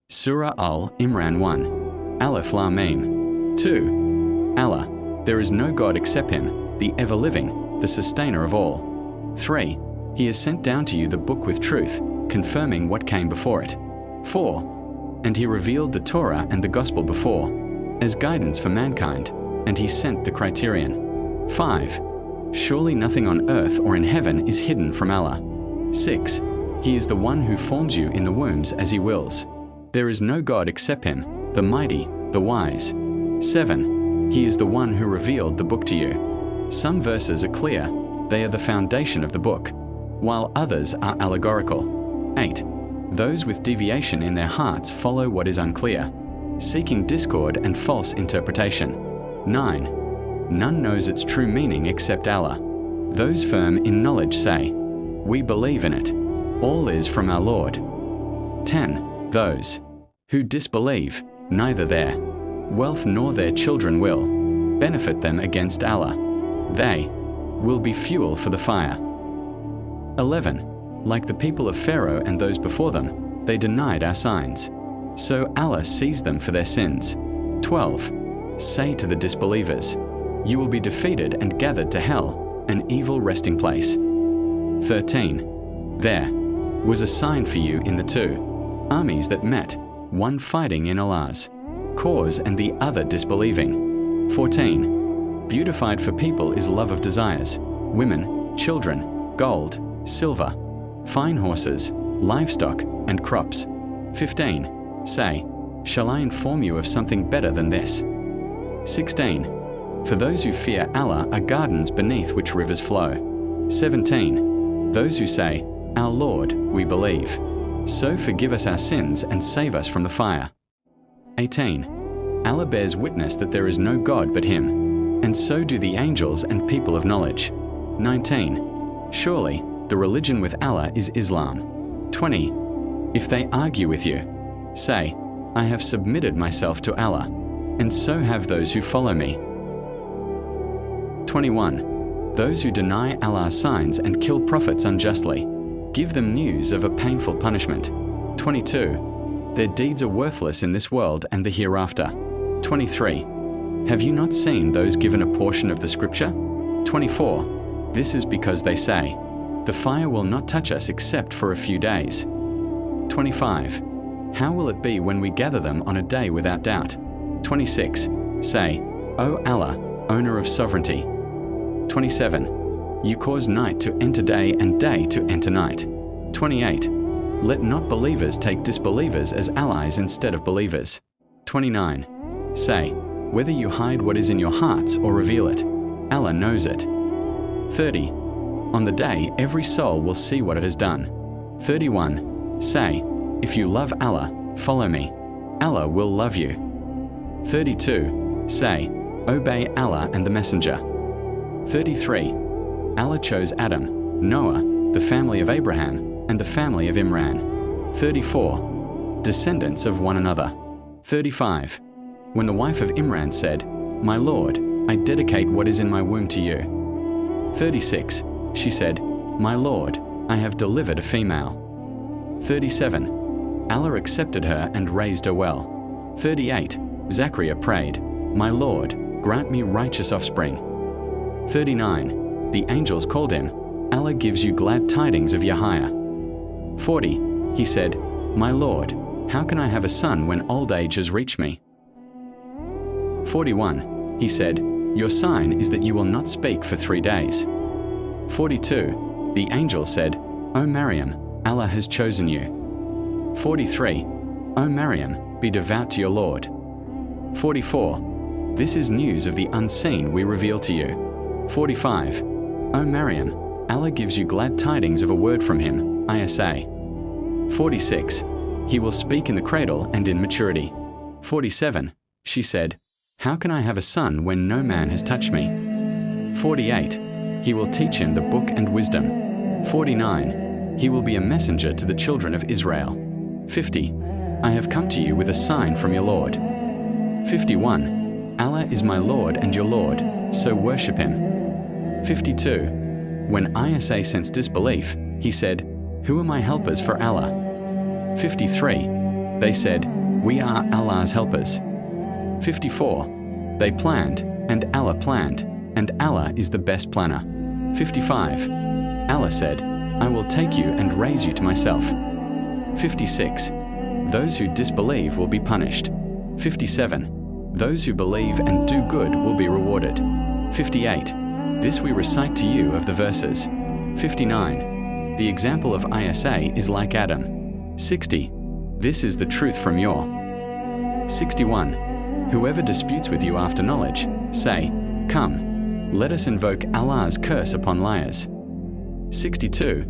Surah Al-Imran 1. Alif Lam Mim. 2. Allah, there is no God except Him, the ever-living, the sustainer of all. 3. He has sent down to you the book with truth, confirming what came before it. 4. And He revealed the Torah and the Gospel before, as guidance for mankind, and He sent the criterion. 5. Surely nothing on earth or in heaven is hidden from Allah. 6. He is the one who forms you in the wombs as He wills. There is no God except Him, the mighty, the wise. 7. He is the one who revealed the book to you. Some verses are clear, they are the foundation of the book, while others are allegorical. 8. Those with deviation in their hearts follow what is unclear, seeking discord and false interpretation. 9. None knows its true meaning except Allah. Those firm in knowledge say, we believe in it. All is from our Lord. 10. Those who disbelieve, neither their wealth nor their children will benefit them against Allah. They will be fuel for the fire. 11. Like the people of Pharaoh and those before them, they denied our signs. So Allah seized them for their sins. 12. Say to the disbelievers, you will be defeated and gathered to hell, an evil resting place. 13. There was a sign for you in the two armies that met, one fighting in Allah's cause and the other disbelieving. 14. Beautified for people is love of desires, women, children, gold, silver, fine horses, livestock, and crops. 15. Say, shall I inform you of something better than this? 16. For those who fear Allah are gardens beneath which rivers flow. 17. Those who say, our Lord, we believe. So forgive us our sins and save us from the fire. 18. Allah bears witness that there is no God but Him, and so do the angels and people of knowledge. 19. Surely, the religion with Allah is Islam. 20. If they argue with you, say, I have submitted myself to Allah, and so have those who follow me. 21. Those who deny Allah's signs and kill prophets unjustly, give them news of a painful punishment. 22. Their deeds are worthless in this world and the hereafter. 23. Have you not seen those given a portion of the scripture? 24. This is because they say, the fire will not touch us except for a few days. 25. How will it be when we gather them on a day without doubt? 26. Say, O Allah, owner of sovereignty. 27. You cause night to enter day and day to enter night. 28. Let not believers take disbelievers as allies instead of believers. 29. Say, whether you hide what is in your hearts or reveal it, Allah knows it. 30. On the day every soul will see what it has done. 31. Say, if you love Allah, follow me. Allah will love you. 32. Say, obey Allah and the Messenger. 33. Allah chose Adam, Noah, the family of Abraham, and the family of Imran. 34. Descendants of one another. 35. When the wife of Imran said, my Lord, I dedicate what is in my womb to you. 36. She said, my Lord, I have delivered a female. 37. Allah accepted her and raised her well. 38. Zachariah prayed, my Lord, grant me righteous offspring. 39. The angels called him, Allah gives you glad tidings of Yahya. 40. He said, my Lord, how can I have a son when old age has reached me? 41. He said, your sign is that you will not speak for 3 days. 42. The angel said, O Maryam, Allah has chosen you. 43. O Maryam, be devout to your Lord. 44. This is news of the unseen we reveal to you. 45. O Maryam, Allah gives you glad tidings of a word from Him, Isa. 46. He will speak in the cradle and in maturity. 47. She said, how can I have a son when no man has touched me? 48. He will teach him the book and wisdom. 49. He will be a messenger to the children of Israel. 50. I have come to you with a sign from your Lord. 51. Allah is my Lord and your Lord, so worship Him. 52. When Isa sensed disbelief, he said, who are my helpers for Allah? 53. They said, "We are Allah's helpers." 54. They planned, and Allah planned, and Allah is the best planner. 55. Allah said, "I will take you and raise you to myself." 56. Those who disbelieve will be punished. 57. Those who believe and do good will be rewarded. 58. This we recite to you of the verses. 59. The example of Isa is like Adam. 60. This is the truth from your. 61. Whoever disputes with you after knowledge, say, "Come, let us invoke Allah's curse upon liars." 62.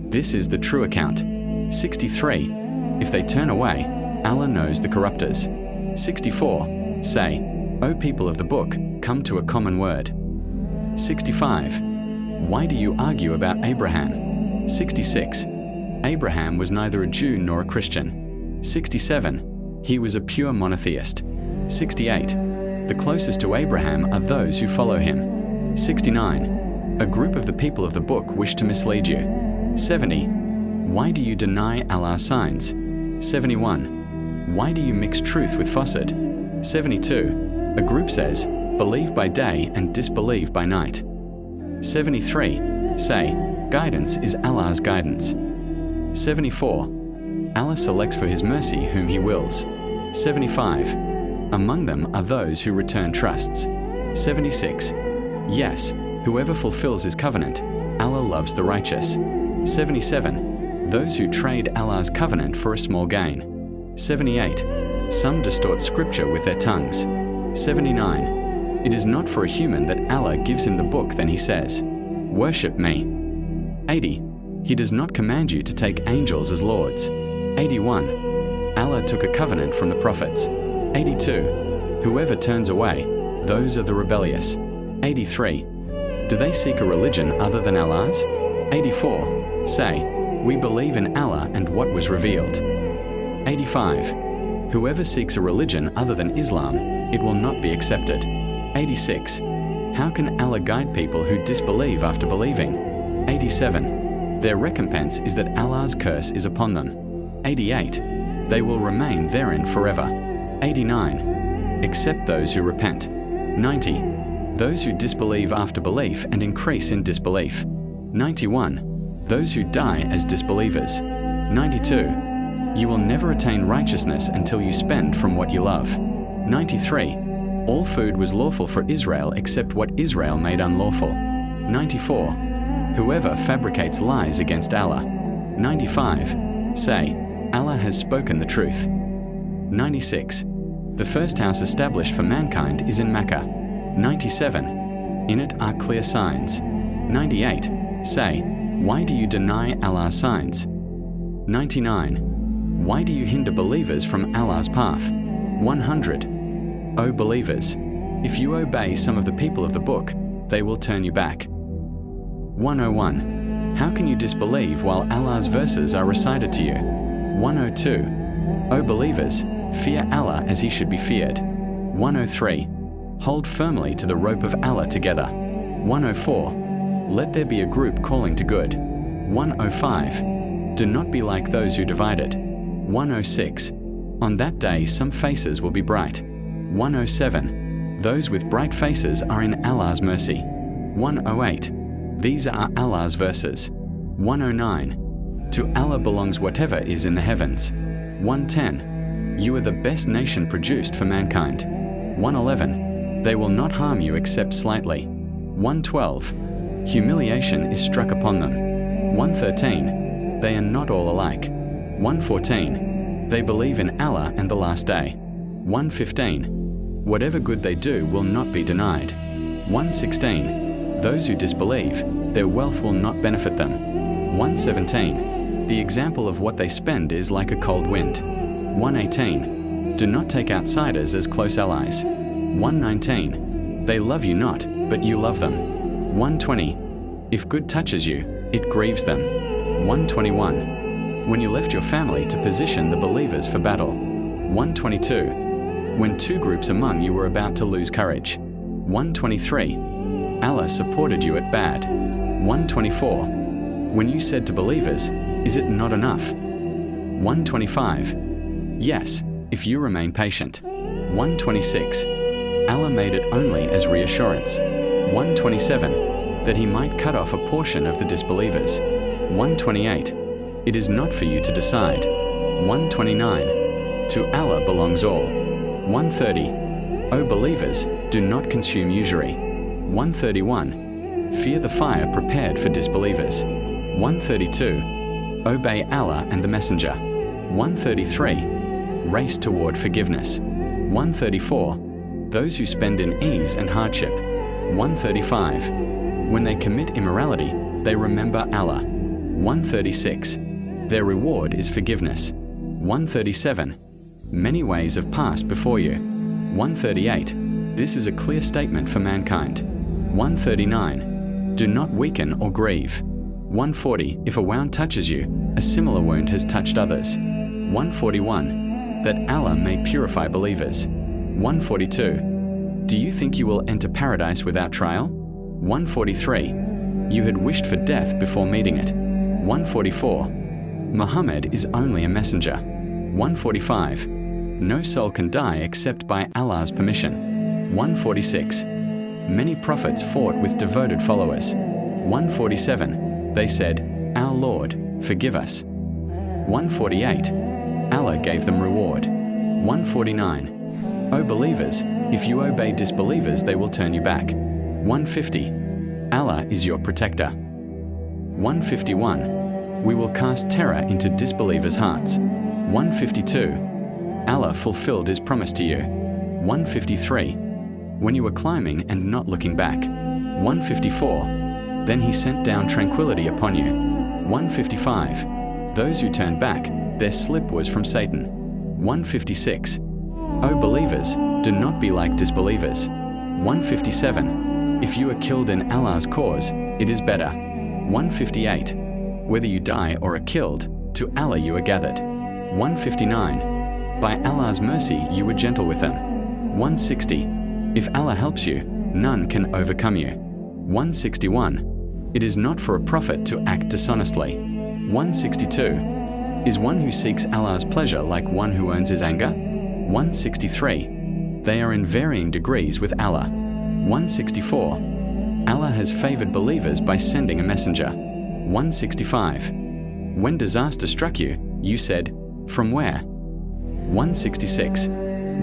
This is the true account. 63. If they turn away, Allah knows the corrupters. 64. Say, "O people of the book, come to a common word." 65. Why do you argue about Abraham? 66. Abraham was neither a Jew nor a Christian. 67. He was a pure monotheist. 68. The closest to Abraham are those who follow him. 69. A group of the people of the book wish to mislead you. 70. Why do you deny Allah's signs? 71. Why do you mix truth with falsehood? 72. A group says, "Believe by day and disbelieve by night." 73. Say, "Guidance is Allah's guidance." 74. Allah selects for His mercy whom He wills. 75. Among them are those who return trusts. 76. Yes, whoever fulfills His covenant, Allah loves the righteous. 77. Those who trade Allah's covenant for a small gain. 78. Some distort scripture with their tongues. 79. It is not for a human that Allah gives him the book then He says, "Worship me." 80. He does not command you to take angels as lords. 81. Allah took a covenant from the prophets. 82. Whoever turns away, those are the rebellious. 83. Do they seek a religion other than Allah's? 84. Say, "We believe in Allah and what was revealed." 85. Whoever seeks a religion other than Islam, it will not be accepted. 86. How can Allah guide people who disbelieve after believing? 87. Their recompense is that Allah's curse is upon them. 88. They will remain therein forever. 89. Except those who repent. 90. Those who disbelieve after belief and increase in disbelief. 91. Those who die as disbelievers. 92. You will never attain righteousness until you spend from what you love. 93. All food was lawful for Israel except what Israel made unlawful. 94. Whoever fabricates lies against Allah. 95. Say, Allah has spoken the truth. 96. The first house established for mankind is in Mecca. 97. In it are clear signs. 98. Say, why do you deny Allah's signs? 99. Why do you hinder believers from Allah's path? 100. O believers, if you obey some of the people of the book, they will turn you back. 101. How can you disbelieve while Allah's verses are recited to you? 102. O believers, fear Allah as He should be feared. 103. Hold firmly to the rope of Allah together. 104. Let there be a group calling to good. 105. Do not be like those who divided. 106. On that day some faces will be bright. 107. Those with bright faces are in Allah's mercy. 108. These are Allah's verses. 109. To Allah belongs whatever is in the heavens. 110. You are the best nation produced for mankind. 111. They will not harm you except slightly. 112. Humiliation is struck upon them. 113. They are not all alike. 114. They believe in Allah and the last day. 115. Whatever good they do will not be denied. 116. Those who disbelieve, their wealth will not benefit them. 117. The example of what they spend is like a cold wind. 118. Do not take outsiders as close allies. 119. They love you not, but you love them. 120. If good touches you, it grieves them. 121. When you left your family to position the believers for battle. 122. When two groups among you were about to lose courage. 123. Allah supported you at bad. 124. When you said to believers, is it not enough? 125. Yes, if you remain patient. 126. Allah made it only as reassurance. 127. That He might cut off a portion of the disbelievers. 128. It is not for you to decide. 129. To Allah belongs all. 130. O believers, do not consume usury. 131. Fear the fire prepared for disbelievers. 132. Obey Allah and the Messenger. 133. Race toward forgiveness. 134. Those who spend in ease and hardship. 135. When they commit immorality, they remember Allah. 136. Their reward is forgiveness. 137. Many ways have passed before you. 138. This is a clear statement for mankind. 139. Do not weaken or grieve. 140. If a wound touches you, a similar wound has touched others. 141. That Allah may purify believers. 142. Do you think you will enter paradise without trial? 143. You had wished for death before meeting it. 144. Muhammad is only a messenger. 145. No soul can die except by Allah's permission. 146. Many prophets fought with devoted followers. 147. They said, Our Lord, forgive us. 148. Allah gave them reward. 149. O believers, if you obey disbelievers, they will turn you back. 150. Allah is your protector. 151. We will cast terror into disbelievers' hearts. 152. Allah fulfilled His promise to you. 153. When you were climbing and not looking back. 154. Then He sent down tranquility upon you. 155. Those who turned back, their slip was from Satan. 156. O believers, do not be like disbelievers. 157. If you are killed in Allah's cause, it is better. 158. Whether you die or are killed, to Allah you are gathered. 159. By Allah's mercy you were gentle with them. 160. If Allah helps you, none can overcome you. 161. It is not for a prophet to act dishonestly. 162. Is one who seeks Allah's pleasure like one who earns His anger? 163. They are in varying degrees with Allah. 164. Allah has favored believers by sending a messenger. 165. When disaster struck you, you said, From where? 166.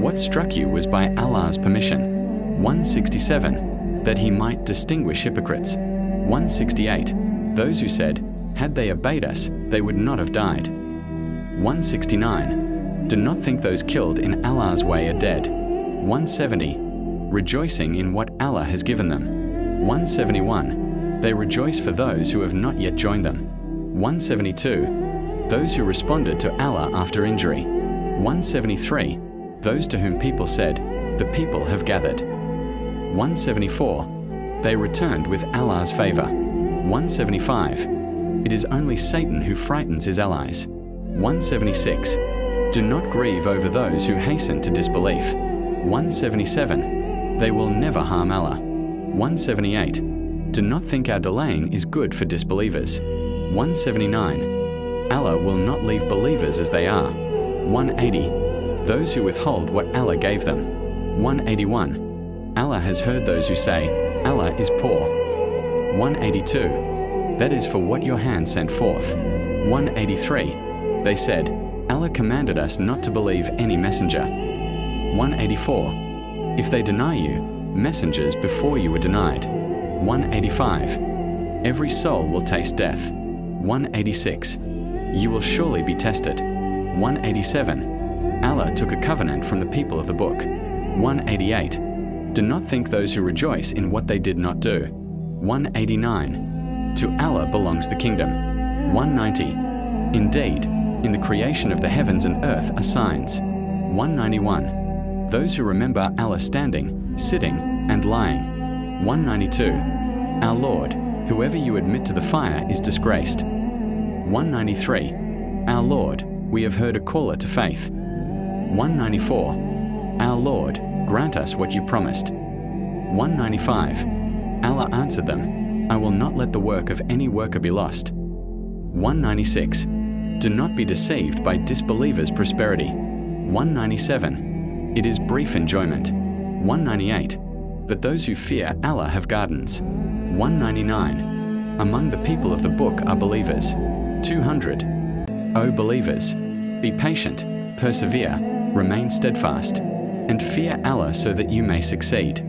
What struck you was by Allah's permission. 167. That He might distinguish hypocrites. 168. Those who said, Had they obeyed us, they would not have died. 169. Do not think those killed in Allah's way are dead. 170. Rejoicing in what Allah has given them. 171. They rejoice for those who have not yet joined them. 172. Those who responded to Allah after injury. 173. Those to whom people said, The people have gathered. 174. They returned with Allah's favor. 175. It is only Satan who frightens his allies. 176. Do not grieve over those who hasten to disbelief. 177. They will never harm Allah. 178. Do not think our delaying is good for disbelievers. 179. Allah will not leave believers as they are. 180. Those who withhold what Allah gave them. 181. Allah has heard those who say, Allah is poor. 182. That is for what your hand sent forth. 183. They said, Allah commanded us not to believe any messenger. 184. If they deny you, messengers before you were denied. 185. Every soul will taste death. 186. You will surely be tested. 187. Allah took a covenant from the people of the book. 188. Do not think those who rejoice in what they did not do. 189. To Allah belongs the kingdom. 190. Indeed, in the creation of the heavens and earth are signs. 191. Those who remember Allah standing, sitting, and lying. 192. Our Lord, whoever you admit to the fire is disgraced. 193. Our Lord, we have heard a caller to faith. 194. Our Lord, grant us what you promised. 195. Allah answered them, I will not let the work of any worker be lost. 196. Do not be deceived by disbelievers' prosperity. 197. It is brief enjoyment. 198. But those who fear Allah have gardens. 199. Among the people of the book are believers. 200. O believers, be patient, persevere, remain steadfast, and fear Allah so that you may succeed.